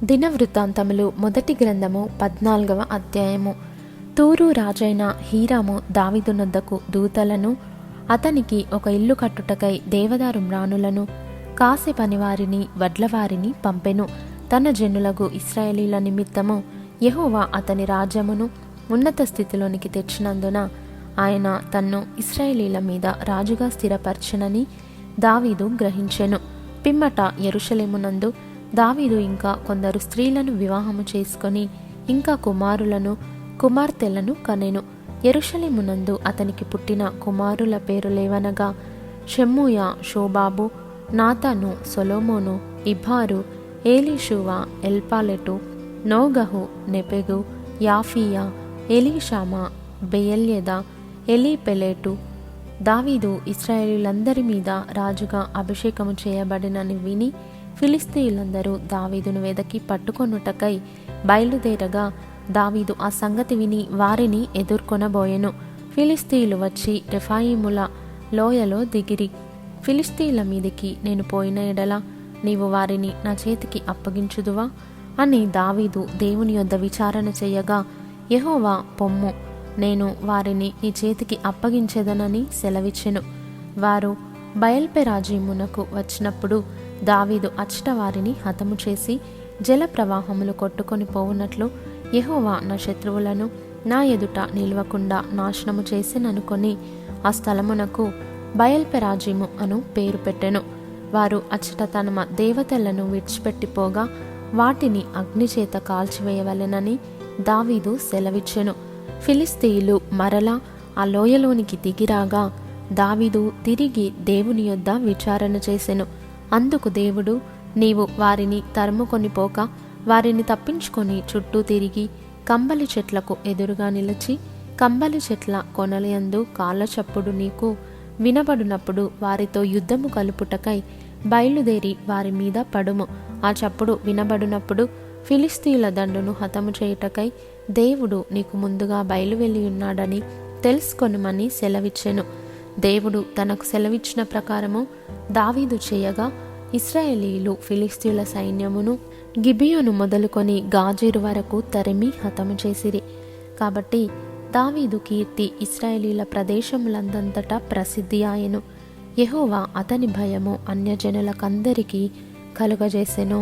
దినవృత్తాంతములు మొదటి గ్రంథము 14వ అధ్యాయము. తూరు రాజైన హీరాము దావీదునొద్దకు దూతలను, అతనికి ఒక ఇల్లు కట్టుటకై దేవదారు మ్రానులను, కాసి పనివారిని, వడ్లవారిని పంపెను. తన జనులగు ఇశ్రాయేలీల నిమిత్తము యెహోవా అతని రాజ్యమును ఉన్నత స్థితిలోనికి తెచ్చినందున ఆయన తన్ను ఇశ్రాయేలీల మీద రాజుగా స్థిరపరచెనని దావీదు గ్రహించెను. పిమ్మట యెరూషలేమునందు దావీదు ఇంకా కొందరు స్త్రీలను వివాహము చేసుకొని ఇంకా కుమారులను కుమార్తెలను కనెను. యెరూషలేమునందు అతనికి పుట్టిన కుమారుల పేరులేవనగా షెమ్మూయ, షోబాబు, నాతాను, సొలొమోను, ఇబ్హారు, ఏలీషూవ, ఎల్పాలెటు, నోగహు, నెపెగు, యాఫీయా, ఎలీషామా, బెయల్యెదా, ఎలీపెలెటు. దావీదు ఇశ్రాయేలీయులందరి మీద రాజుగా అభిషేకము చేయబడినని విని ఫిలిష్తీయులందరూ దావీదును వెదకి పట్టుకొనుటకై బయలుదేరగా దావీదు ఆ సంగతి విని వారిని ఎదుర్కొనబోయెను. ఫిలిష్తీయులు వచ్చి రెఫాయీముల లోయలో దిగిరి. ఫిలిష్తీయుల మీదికి నేను పోయిన ఎడల నీవు వారిని నా చేతికి అప్పగించుదువా అని దావీదు దేవుని యొద్ద విచారణ చేయగా, యెహోవా పొమ్ము, నేను వారిని నీ చేతికి అప్పగించెదనని సెలవిచ్చెను. వారు బయల్పెరాజీమునకు వచ్చినప్పుడు దావీదు అచ్చట వారిని హతము చేసి జల ప్రవాహములు కొట్టుకొని పోవునట్లు యెహోవా నా శత్రువులను నా ఎదుట నిల్వకుండా నాశనము చేసిననుకొని ఆ స్థలమునకు బయల్పెరాజీము అను పేరు పెట్టెను. వారు అచ్చట తమ దేవతలను విడిచిపెట్టిపోగా వాటిని అగ్నిచేత కాల్చివేయవలెనని దావీదు సెలవిచ్చెను. ఫిలిష్తీయులు మరలా ఆ లోయలోనికి దిగిరాగా దావీదు తిరిగి దేవుని యొద్ద విచారణ చేసెను. అందుకు దేవుడు, నీవు వారిని తరుముకొని పోక వారిని తప్పించుకొని చుట్టూ తిరిగి కంబలి చెట్లకు ఎదురుగా నిలిచి కంబలి చెట్ల కొనలయందు కాళ్ళ చప్పుడు నీకు వినబడినప్పుడు వారితో యుద్ధము కలుపుటకై బయలుదేరి వారి మీద పడుము. ఆ చప్పుడు వినబడినప్పుడు ఫిలిష్తీయుల దండును హతము చేయుటకై దేవుడు నీకు ముందుగా బయలువెళ్ళి ఉన్నాడని తెలుసుకొనుమని సెలవిచ్చెను. దేవుడు తనకు సెలవిచ్చిన ప్రకారము దావీదు చేయగా ఇశ్రాయేలీయులు ఫిలిష్తీయుల సైన్యమును గిబియోను మొదలుకొని గాజేరు వరకు తరిమి హతము చేసిరి. కాబట్టి దావీదు కీర్తి ఇశ్రాయేలీయుల ప్రదేశములందంతటా ప్రసిద్ధి ఆయెను. యెహోవా అతని భయము అన్యజనులకందరికీ కలుగజేసెను.